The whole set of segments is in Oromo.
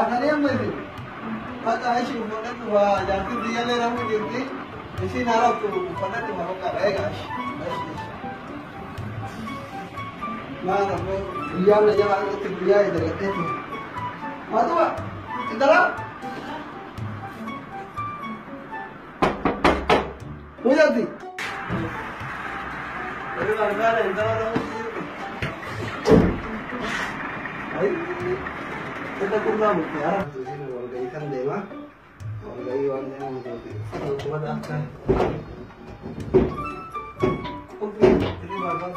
Bahannya yang mana? Maka Aisyah bukan tu wah jangan dia le ramu jadi. Isi narak tu bukan tu harus karega. Mana tu dia le jalan tu dia itu kata tu. Matu pak, dalam. Mujur di. Ini mana ada dalam. Ay, kita kurang ya. Ini warga ikan dewa, warga iwan yang menjadi. Kalau cuma dah. Oke, ini bapak.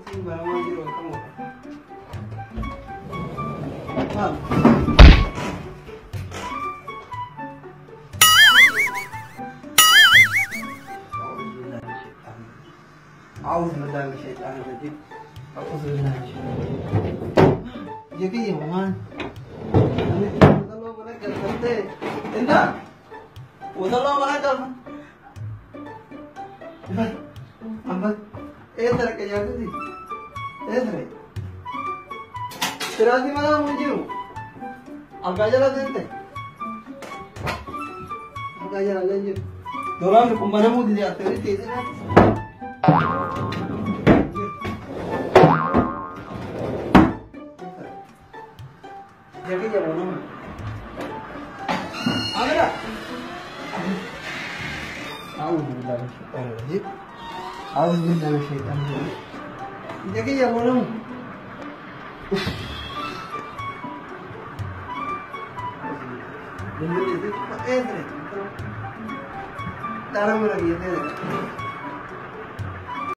Ini bapak lagi kamu. Mam. Auzubillahi minasyaitonir rajim. Auzubillahi minasyaitonir. Jadi man, ini kalau mana kerja, enggak, udah mana kerja, ambat, terus kerja tu sih, terus, terus di mana mungkin, agak jalan tu, agak jalan aja, dorang kumpulan mu di atas itu, jadi jangan mana? Ada? Auzubillahi minasyaitonir rajim. Auzubillahi minasyaitonir rajim. Jadi jangan mana? Ini itu pakai. Taruh lagi ya.